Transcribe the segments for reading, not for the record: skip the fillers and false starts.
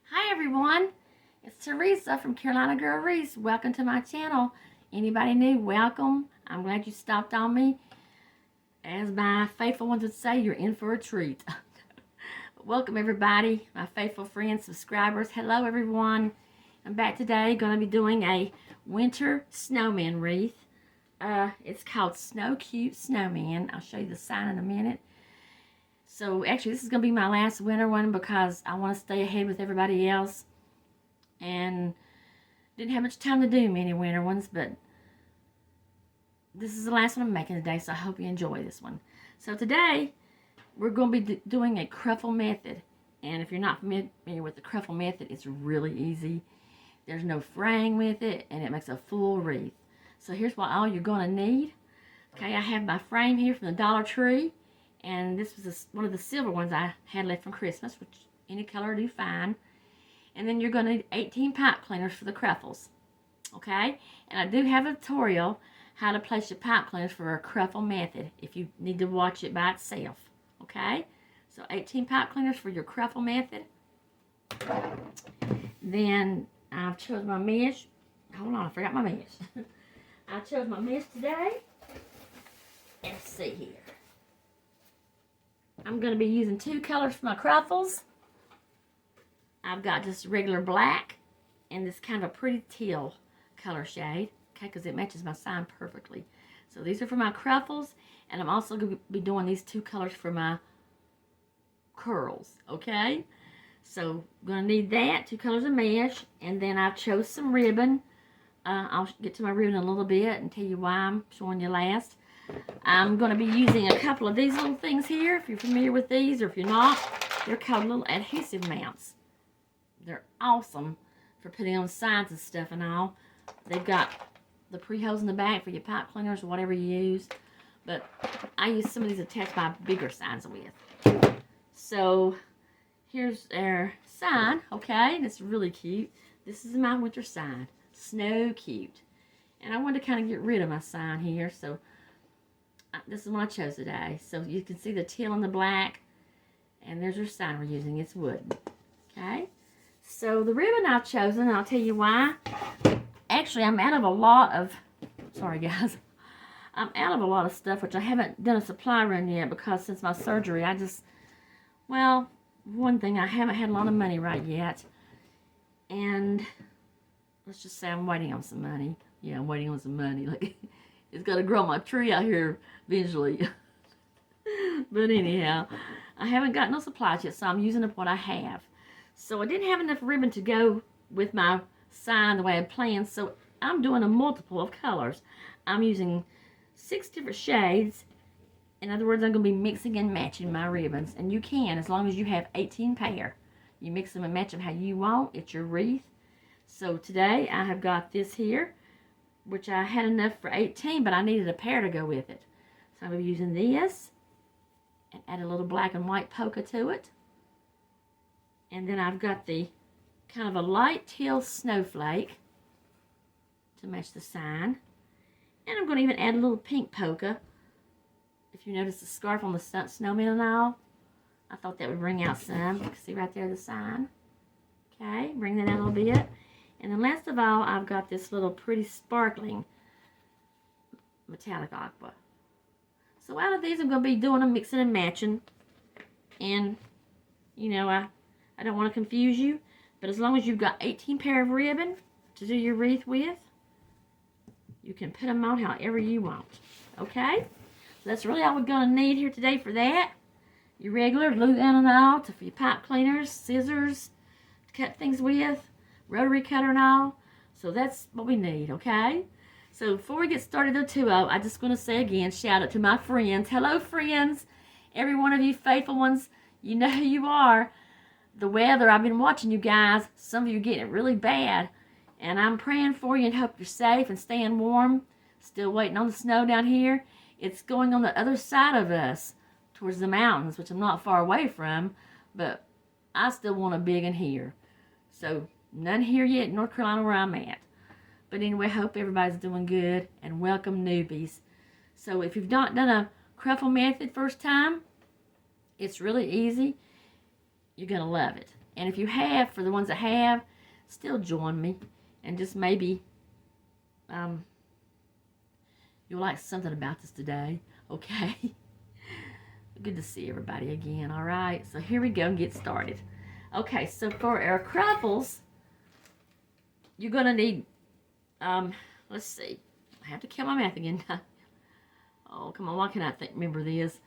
Hi everyone, it's Teresa from Carolina Girl Wreaths. Welcome to my channel. Anybody new, welcome. I'm glad you stopped on me. As my faithful ones would say, you're in for a treat. Welcome everybody, my faithful friends, subscribers. Hello everyone. I'm back today, going to be doing a winter snowman wreath. It's called Snow Cute Snowman. I'll show you the sign in a minute. So actually this is going to be my last winter one because I want to stay ahead with everybody else. And didn't have much time to do many winter ones, but this is the last one I'm making today, so I hope you enjoy this one. So today we're going to be doing a Cruffle Method. And if you're not familiar with the Cruffle Method, it's really easy. There's no fraying with it, and it makes a full wreath. So here's what all you're going to need. Okay, I have my frame here from the Dollar Tree. And this was one of the silver ones I had left from Christmas, which any color do fine. And then you're going to need 18 pipe cleaners for the Cruffles. Okay? And I do have a tutorial how to place your pipe cleaners for a Cruffle Method if you need to watch it by itself. Okay? So 18 pipe cleaners for your Cruffle Method. Then I've chose my mesh. Hold on, I forgot my mesh. I chose my mesh today. Let's see here. I'm going to be using two colors for my Cruffles. I've got just regular black and this kind of a pretty teal color shade, okay, because it matches my sign perfectly. So these are for my Cruffles, and I'm also going to be doing these two colors for my curls, okay? So I'm going to need that, two colors of mesh, and then I've chose some ribbon. I'll get to my ribbon in a little bit and tell you why I'm showing you last. I'm going to be using a couple of these little things here, if you're familiar with these, or if you're not. They're called little adhesive mounts. They're awesome for putting on signs and stuff and all. They've got the pre-holes in the back for your pipe cleaners or whatever you use. But I use some of these attached my bigger signs with. So here's their sign, okay? And it's really cute. This is my winter sign, Snow Cute. And I wanted to kind of get rid of my sign here, so this is what I chose today. So you can see the teal and the black. And there's your sign we're using. It's wooden. Okay? So the ribbon I've chosen, I'll tell you why. Actually, I'm out of a lot of... Sorry, guys. I'm out of a lot of stuff, which I haven't done a supply run yet because since my surgery, I just... Well, one thing, I haven't had a lot of money right yet. And let's just say I'm waiting on some money. Yeah, I'm waiting on some money. Like... It's got to grow my tree out here eventually. But anyhow, I haven't got no supplies yet, so I'm using up what I have. So I didn't have enough ribbon to go with my sign the way I planned, so I'm doing a multiple of colors. I'm using 6 different shades. In other words, I'm going to be mixing and matching my ribbons. And you can, as long as you have 18 pair. You mix them and match them how you want. It's your wreath. So today I have got this here, which I had enough for 18, but I needed a pair to go with it. So I'm going to be using this and add a little black and white polka to it. And then I've got the kind of a light teal snowflake to match the sign. And I'm going to even add a little pink polka. If you notice the scarf on the snowman and all, I thought that would bring out some. You can see right there the sign. Okay, bring that out a little bit. And then last of all, I've got this little pretty sparkling metallic aqua. So out of these, I'm going to be doing a mixing and matching. And, you know, I don't want to confuse you. But as long as you've got 18 pair of ribbon to do your wreath with, you can put them on however you want. Okay? So that's really all we're going to need here today for that. Your regular glue gun and all, for your pipe cleaners, scissors to cut things with. Rotary cutter and all. So that's what we need, okay? So before we get started though too, I just want to say again, shout out to my friends. Hello friends. Every one of you faithful ones, you know who you are. The weather, I've been watching you guys. Some of you are getting it really bad. And I'm praying for you and hope you're safe and staying warm. Still waiting on the snow down here. It's going on the other side of us, towards the mountains, which I'm not far away from. But I still want a big one here. So... none here yet in North Carolina where I'm at. But anyway, hope everybody's doing good and welcome newbies. So if you've not done a Cruffle Method first time, it's really easy. You're going to love it. And if you have, for the ones that have, still join me. And just maybe you'll like something about this today. Okay? Good to see everybody again. All right. So here we go and get started. Okay. So for our Cruffles, you're going to need, let's see. I have to kill my math again. Oh, come on. Why can't I remember this?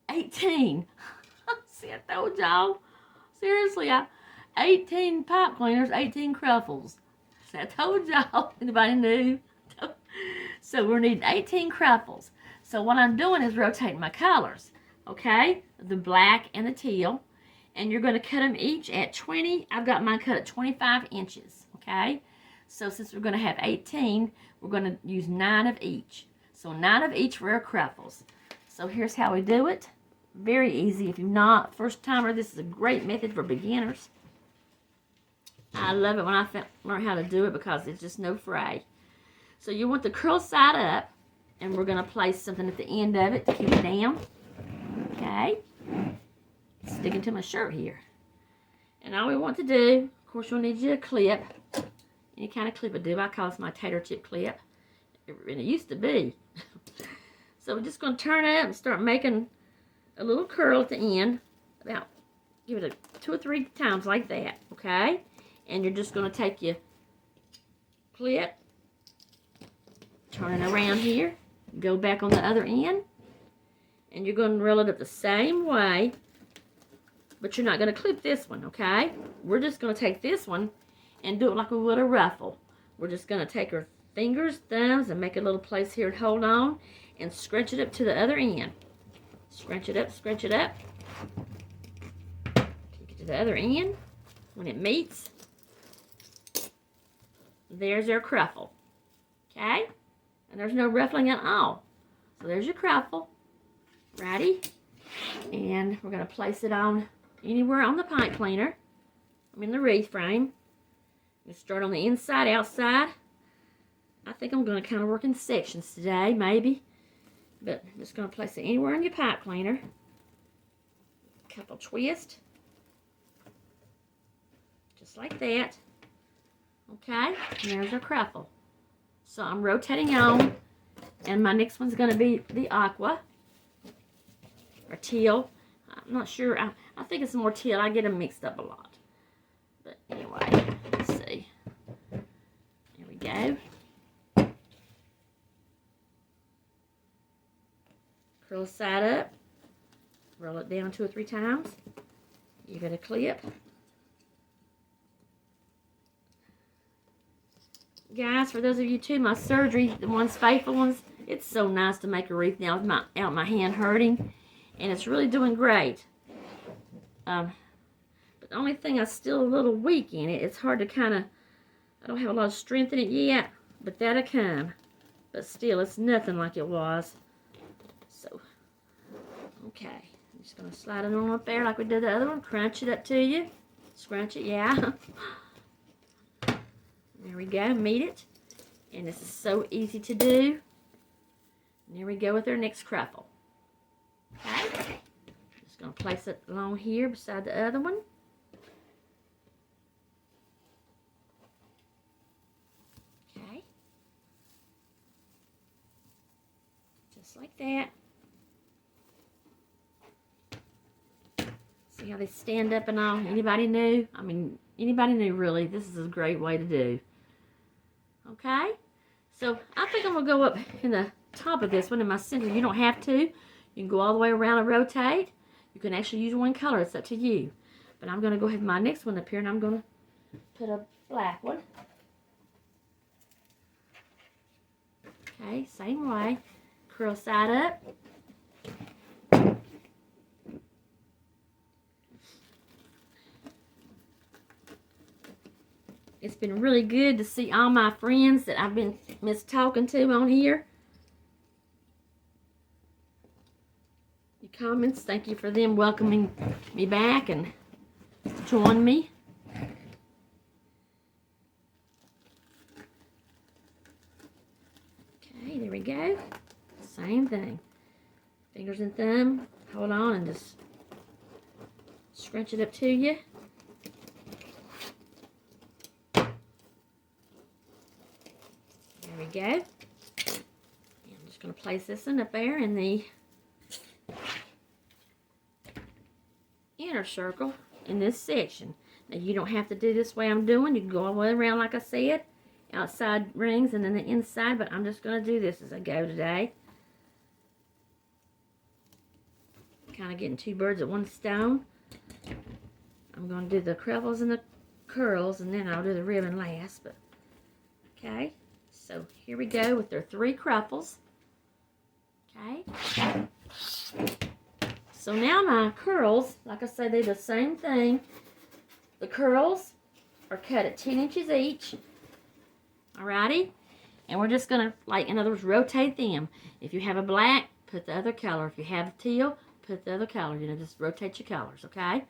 18. See, I told y'all. Seriously, 18 pipe cleaners, 18 Cruffles. See, I told y'all. Anybody knew? So we're needing 18 Cruffles. So what I'm doing is rotating my colors. Okay? The black and the teal. And you're going to cut them each at 20. I've got mine cut at 25 inches. Okay? So since we're going to have 18, we're going to use 9 of each. So 9 of each for our Cruffles. So here's how we do it. Very easy. If you're not first timer, this is a great method for beginners. I love it when I learn how to do it because it's just no fray. So you want the curl side up, and we're going to place something at the end of it to keep it down. Okay. Sticking to my shirt here. And all we want to do, of course, you'll need you a clip. Any kind of clip I do. I call this my tater chip clip. And it used to be. So we're just going to turn it up and start making a little curl at the end. About, give it 2 or 3 times like that. Okay. And you're just going to take your clip, turn it around here, go back on the other end, and you're going to roll it up the same way, but you're not going to clip this one, okay? We're just going to take this one and do it like we would a ruffle. We're just going to take our fingers, thumbs, and make a little place here and hold on, and scrunch it up to the other end. Scrunch it up, scrunch it up. Take it to the other end. When it meets, there's our Cruffle. Okay? And there's no ruffling at all. So there's your Cruffle. Righty. And we're going to place it on anywhere on the pipe cleaner. I'm in the wreath frame. Let's start on the inside, outside. I think I'm going to kind of work in sections today, maybe. But I'm just going to place it anywhere on your pipe cleaner. Couple twists. Just like that. Okay, and there's our Cruffle. So I'm rotating on, and my next one's going to be the aqua, or teal. I'm not sure. I think it's more teal. I get them mixed up a lot. But anyway, let's see. Here we go. Curl the side up. Roll it down 2 or 3 times. Give it a clip. Guys, for those of you too, my surgery, the ones faithful ones, it's so nice to make a wreath now with my hand hurting, and it's really doing great. But the only thing, I'm still a little weak in it. It's hard to kind of, I don't have a lot of strength in it yet, but that'll come. But still, it's nothing like it was. So, okay, I'm just going to slide it on up there like we did the other one. Crunch it up to you. Scrunch it, yeah. There we go, meet it. And this is so easy to do. And there we go with our next Cruffle. Okay. Just going to place it along here beside the other one. Okay. Just like that. See how they stand up and all? Anybody new? I mean, anybody new really. This is a great way to do. Okay, so I think I'm going to go up in the top of this one in my center. You don't have to. You can go all the way around and rotate. You can actually use one color. It's up to you. But I'm going to go ahead with my next one up here, and I'm going to put a black one. Okay, same way. Curl side up. It's been really good to see all my friends that I've been talking to on here. Your comments, thank you for them welcoming me back and join me. Okay, there we go. Same thing. Fingers and thumb, hold on and just scrunch it up to you. There we go. And I'm just going to place this one up there in the inner circle in this section. Now you don't have to do this way I'm doing. You can go all the way around like I said. Outside rings and then the inside, but I'm just going to do this as I go today. Kind of getting two birds at one stone. I'm going to do the cruffles and the curls, and then I'll do the ribbon last. But okay, so here we go with their 3 cruffles. Okay. So now my curls, like I said, they're the same thing. The curls are cut at 10 inches each. Alrighty? And we're just going to, like, in other words, rotate them. If you have a black, put the other color. If you have teal, put the other color. You know, just rotate your colors, okay?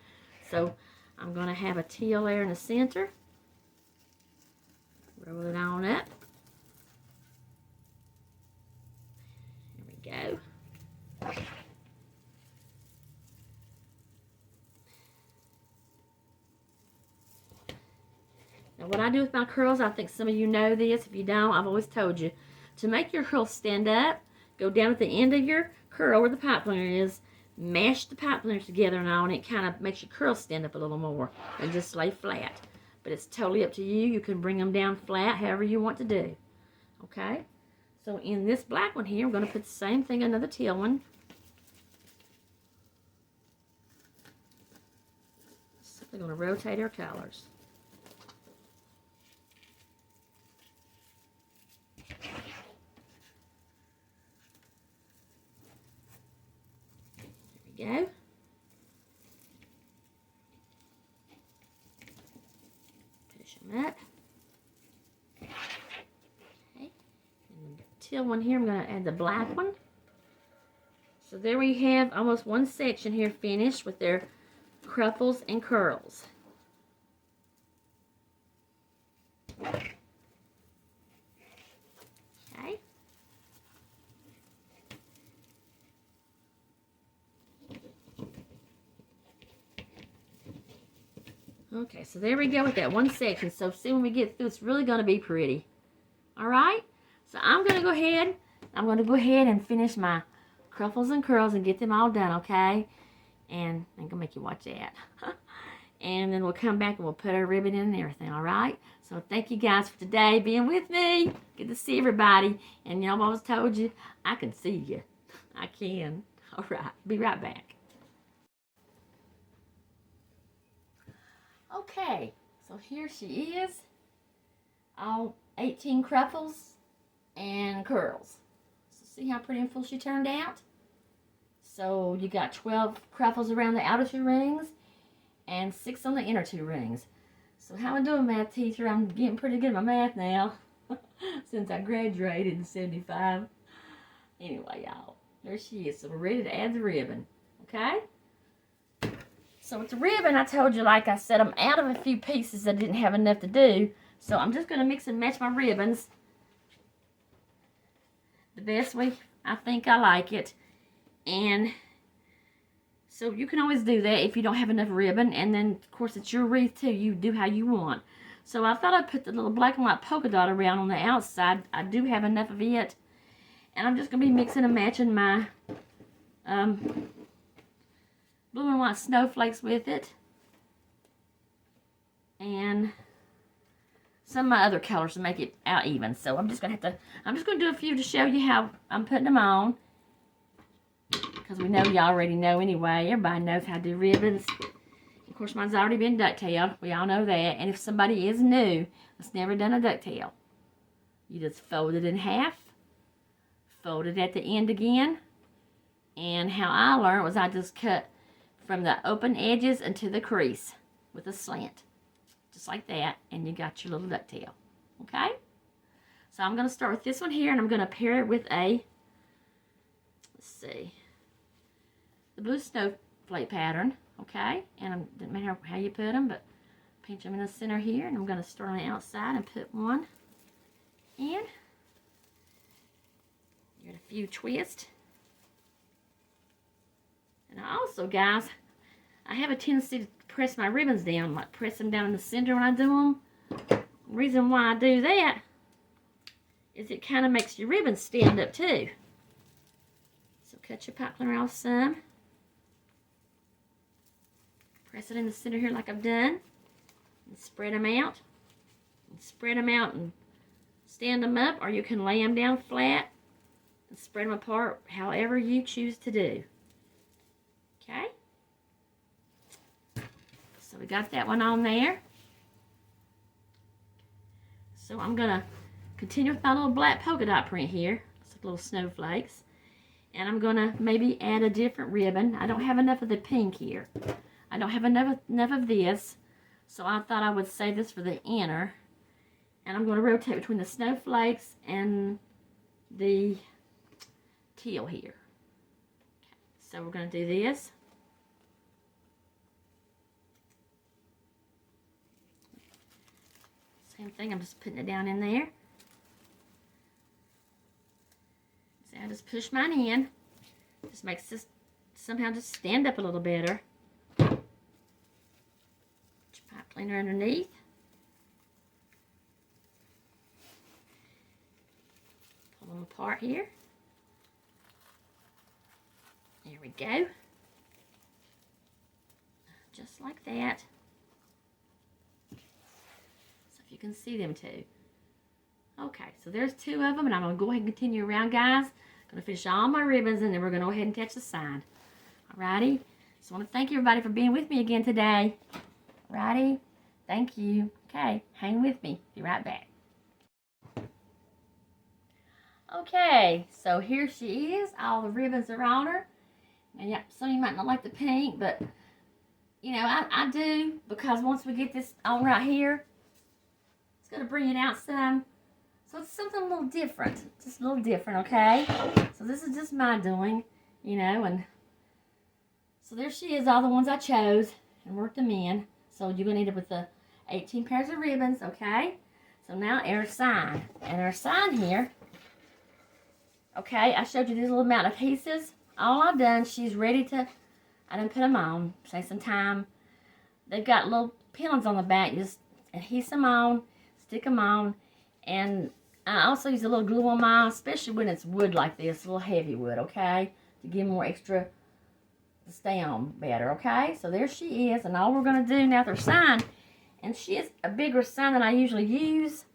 So, I'm going to have a teal there in the center. Roll it on up. There we go. Now, what I do with my curls, I think some of you know this. If you don't, I've always told you. To make your curls stand up, go down at the end of your curl where the pipe cleaner is, mash the pipe cleaners together and all, and it kind of makes your curls stand up a little more and just lay flat. But it's totally up to you. You can bring them down flat, however you want to do. Okay? So in this black one here, I'm going to put the same thing, another teal one. Simply going to rotate our colors. Go. Push them up. Okay. And the teal one here, I'm going to add the black one. So there we have almost one section here finished with their cruffles and curls. Okay. Okay, so there we go with that one section. So see, when we get through, it's really going to be pretty. Alright? So I'm going to go ahead and finish my cruffles and curls and get them all done, okay? And I'm going to make you watch that. And then we'll come back and we'll put our ribbon in and everything, alright? So thank you guys for today being with me. Good to see everybody. And you know, I've always told you, I can see you. I can. Alright, be right back. Okay, so here she is, all 18 cruffles and curls. So see how pretty and full she turned out? So you got 12 cruffles around the outer 2 rings and 6 on the inner 2 rings. So how am I doing, math teacher? I'm getting pretty good at my math now since I graduated in 75. Anyway, y'all, there she is. So we're ready to add the ribbon, okay? So with the ribbon, I told you, like I said, I'm out of a few pieces that didn't have enough to do. So I'm just going to mix and match my ribbons the best way I think I like it. And so you can always do that if you don't have enough ribbon. And then, of course, it's your wreath too. You do how you want. So I thought I'd put the little black and white polka dot around on the outside. I do have enough of it. And I'm just going to be mixing and matching my blue and white snowflakes with it. And some of my other colors to make it out even. So I'm just going to do a few to show you how I'm putting them on. Because we know you already know anyway. Everybody knows how to do ribbons. Of course, mine's already been ducktailed. We all know that. And if somebody is new that's never done a ducktail, you just fold it in half. Fold it at the end again. And how I learned was I just cut from the open edges into the crease with a slant. Just like that. And you got your little ducktail. Okay? So I'm going to start with this one here. And I'm going to pair it with a, let's see, the blue snowflake pattern. Okay? And it doesn't matter how you put them, but pinch them in the center here. And I'm going to start on the outside and put one in. Give it a few twists. And also, guys, I have a tendency to press my ribbons down, like press them down in the center when I do them. The reason why I do that is it kind of makes your ribbons stand up too. So cut your pipe cleaner off some. Press it in the center here like I've done. And spread them out. And spread them out and stand them up, or you can lay them down flat and spread them apart however you choose to do. Okay? So we got that one on there. So I'm going to continue with my little black polka dot print here. It's little snowflakes. And I'm going to maybe add a different ribbon. I don't have enough of the pink here. I don't have enough of this. So I thought I would save this for the inner. And I'm going to rotate between the snowflakes and the teal here. Okay, so we're going to do this. Same thing, I'm just putting it down in there. So I just push mine in. Just makes this somehow just stand up a little better. Put your pipe cleaner underneath. Pull them apart here. There we go. Just like that. You can see them too. Okay, so there's two of them, and I'm going to go ahead and continue around, guys. I'm going to finish all my ribbons, and then we're going to go ahead and attach the side. Alrighty? So I want to thank everybody for being with me again today. Alrighty? Thank you. Okay, hang with me. Be right back. Okay, so here she is. All the ribbons are on her. And yeah, some of you might not like the pink, but, you know, I do, because once we get this on right here, going to bring it out some. So it's something a little different. Just a little different, okay? So this is just my doing, you know, and so there she is, all the ones I chose and worked them in. So you're going to end up with the 18 pairs of ribbons, okay? So now our sign. And our sign here, okay, I showed you these little amount of pieces. All I've done, she's ready to, I didn't put them on, save some time. They've got little pins on the back. You just adhese them on. Stick them on, and I also use a little glue on mine, especially when it's wood like this, a little heavy wood, okay, to give more extra to stay on better, okay? So there she is, and all we're going to do now with her sign, and she is a bigger sign than I usually use,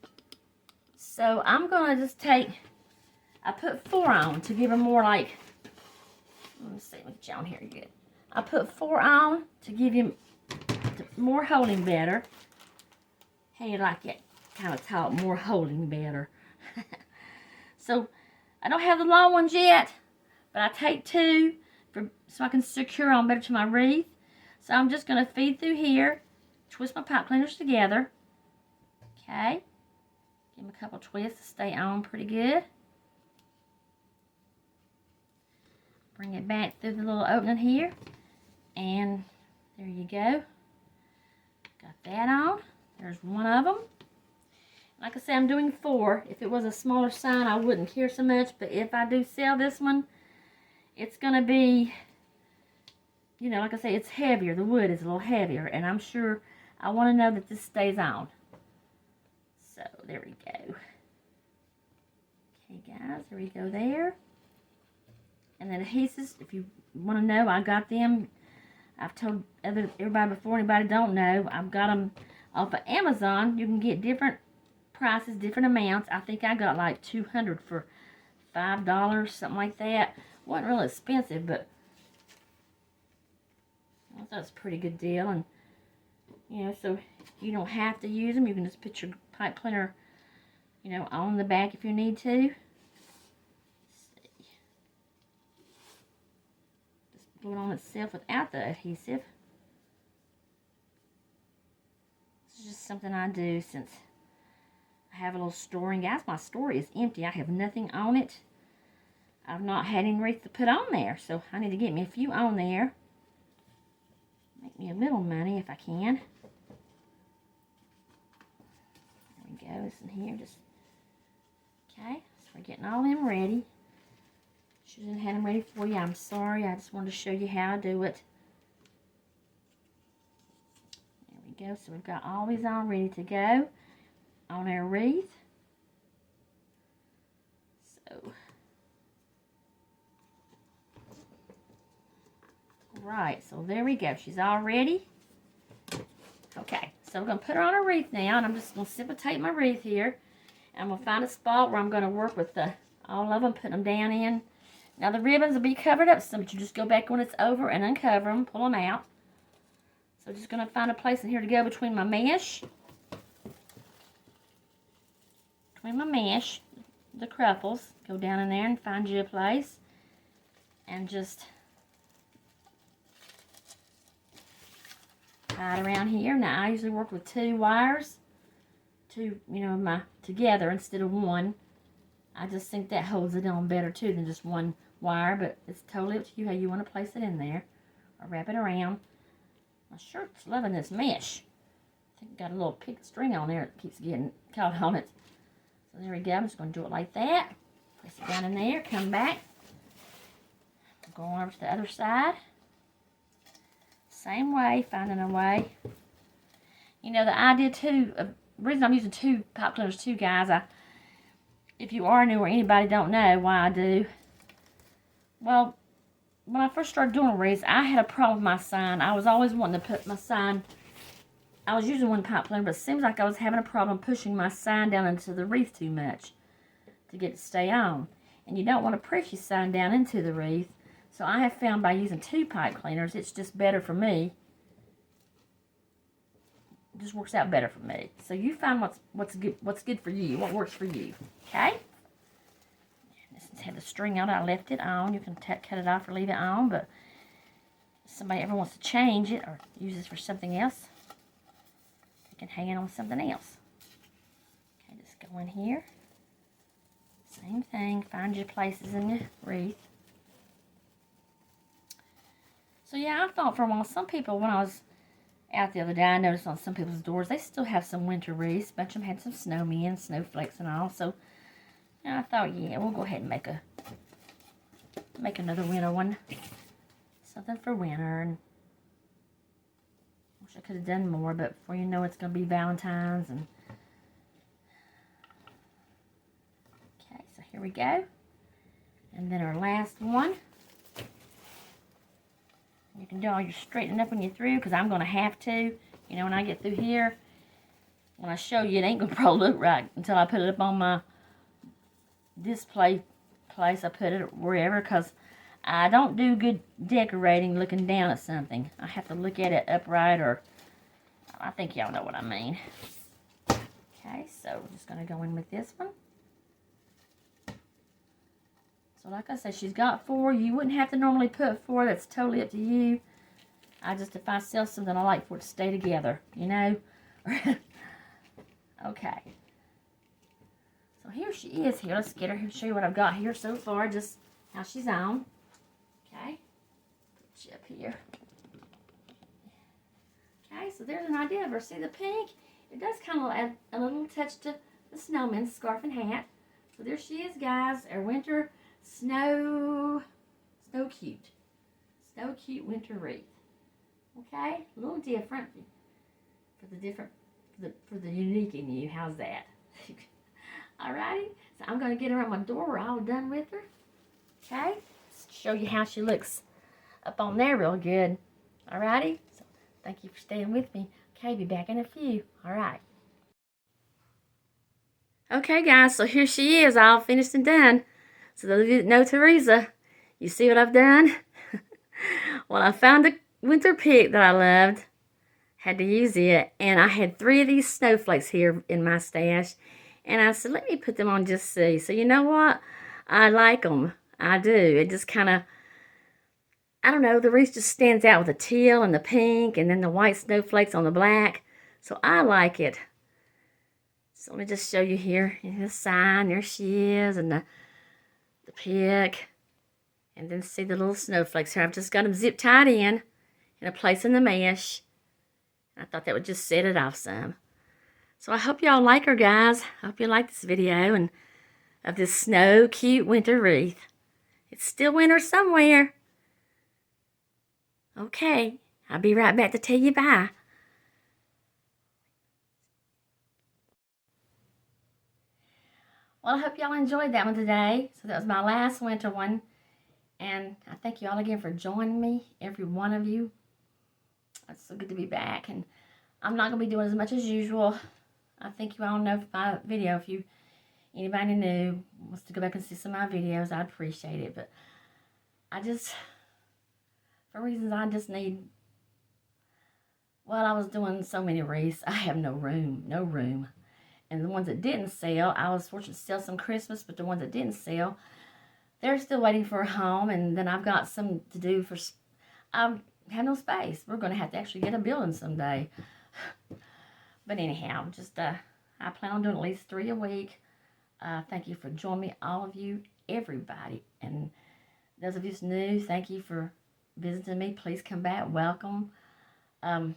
so I'm going to just take, I put 4 on to give her more like, let me see, let me get you on here good. I put 4 on to give you more holding better. How you like it? Kind of talk more holding better. So I don't have the long ones yet, but I take 2 so I can secure on better to my wreath. So I'm just going to feed through here, twist my pipe cleaners together. Okay, give them a couple twists to stay on pretty good. Bring it back through the little opening here, and there you go. Got that on. There's one of them. Like I said, I'm doing 4. If it was a smaller sign, I wouldn't care so much. But if I do sell this one, it's going to be, you know, like I say, it's heavier. The wood is a little heavier. And I'm sure I want to know that this stays on. So, there we go. Okay, guys, there we go there. And then adhesives, if you want to know, I got them. I've told everybody before, anybody don't know, I've got them off of Amazon. You can get different prices, different amounts. I think I got like 200 for $5, something like that. Wasn't really expensive, but I thought it was a pretty good deal. And you know, so you don't have to use them. You can just put your pipe cleaner, you know, on the back if you need to. Just glue it on itself without the adhesive. This is just something I do since I have a little storing. Guys, my store is empty. I have nothing on it. I've not had any wreath to put on there, so I need to get me a few on there. Make me a little money if I can. There we go. This in here, just okay. So we're getting all them ready. She didn't have them ready for you. I'm sorry. I just wanted to show you how I do it. There we go. So we've got all these all ready to go on our wreath. So, right. So there we go. She's all ready. Okay. So we're going to put her on a wreath now, and I'm just going to precipitate my wreath here. And I'm going to find a spot where I'm going to work with all of them, put them down in. Now the ribbons will be covered up some, but you just go back when it's over and uncover them, pull them out. So just going to find a place in here to go between my mesh. The cruffles. Go down in there and find you a place. And just tie it around here. Now I usually work with 2 wires. 2, together instead of 1. I just think that holds it on better too than just 1 wire, but it's totally up to you how you want to place it in there or wrap it around. My shirt's loving this mesh. I think it got a little pink string on there that keeps getting caught on it. So there we go. I'm just going to do it like that. Place it down in there. Come back. Go over to the other side. Same way, finding a way. The idea too, the reason I'm using 2 pop cleaners, 2 guys, if you are new or anybody don't know why I do, well, when I first started doing wreaths, I had a problem with my sign. I was always wanting to put my sign, I was using 1 pop cleaner, but it seems like I was having a problem pushing my sign down into the wreath too much to get it to stay on. And you don't want to press your sign down into the wreath. So I have found by using 2 pipe cleaners, it's just better for me. It just works out better for me. So you find what's good for you, what works for you. Okay? This had the string on it. I left it on. You can cut it off or leave it on, but if somebody ever wants to change it or use this for something else, you can hang it on something else. Okay, just go in here. Same thing. Find your places in the wreath. So yeah, I thought for a while, some people, when I was out the other day, I noticed on some people's doors, they still have some winter wreaths. A bunch of them had some snowmen, snowflakes and all. So I thought, yeah, we'll go ahead and make another winter one. Something for winter. And wish I could have done more, but before you know it's going to be Valentine's. And okay, so here we go. And then our last one. You can do all your straightening up when you're through, because I'm going to have to. When I get through here, when I show you, it ain't going to probably look right until I put it up on my display place. I put it wherever, because I don't do good decorating looking down at something. I have to look at it upright, or I think y'all know what I mean. Okay, so we're just going to go in with this one. So like I said, she's got 4. You wouldn't have to normally put 4. That's totally up to you. If I sell something, I like for it to stay together, Okay. So here she is here. Let's get her and show you what I've got here so far, just how she's on. Okay. Put you up here. Okay, so there's an idea of her. See the pink? It does kind of add a little touch to the snowman scarf and hat. So there she is, guys. Our winter snow cute winter wreath. Okay, a little different for the unique in you. How's that? Alrighty, so I'm going to get her on my door. We're all done with her. Okay, show you how she looks up on there real good. Alrighty, so thank you for staying with me. Okay, be back in a few. Alright. Okay, guys, so here she is, all finished and done. So those of you that know Teresa, you see what I've done? Well, I found a winter pick that I loved. Had to use it. And I had 3 of these snowflakes here in my stash. And I said, let me put them on just see. So you know what? I like them. I do. It just kind of, I don't know, the wreath just stands out with the teal and the pink and then the white snowflakes on the black. So I like it. So let me just show you here. The sign, there she is, and the pick. And then see the little snowflakes here. I've just got them zip tied in a place in the mesh. I thought that would just set it off some. So I hope y'all like her, guys. I hope you like this video and of this snow cute winter wreath. It's still winter somewhere. Okay, I'll be right back to tell you bye. Well, I hope y'all enjoyed that one today. So that was my last winter one. And I thank you all again for joining me, every one of you. It's so good to be back. And I'm not going to be doing as much as usual. I think you all know from my video, if you anybody new wants to go back and see some of my videos, I'd appreciate it. But I just, for reasons I just need, well, I was doing so many wreaths. I have no room. And the ones that didn't sell, I was fortunate to sell some Christmas, but the ones that didn't sell, they're still waiting for a home. And then I've got some to do for, I have no space. We're going to have to actually get a building someday. But anyhow, just, I plan on doing at least 3 a week. Thank you for joining me, all of you, everybody. And those of you who's new, thank you for visiting me. Please come back. Welcome. So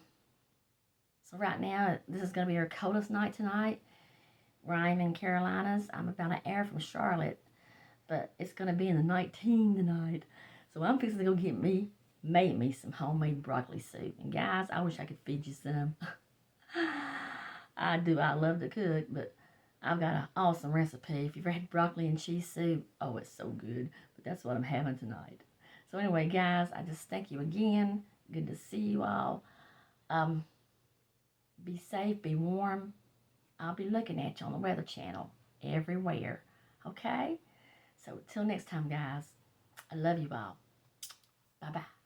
right now, this is going to be our coldest night tonight, where I'm in Carolinas. I'm about an hour from Charlotte, but it's going to be in the 19 tonight. So I'm fixing to go make me some homemade broccoli soup. And guys, I wish I could feed you some. I do. I love to cook, but I've got an awesome recipe. If you've ever had broccoli and cheese soup, oh, it's so good. But that's what I'm having tonight. So anyway, guys, I just thank you again. Good to see you all. Be safe, be warm. I'll be looking at you on the Weather Channel everywhere. Okay? So till next time, guys, I love you all. Bye-bye.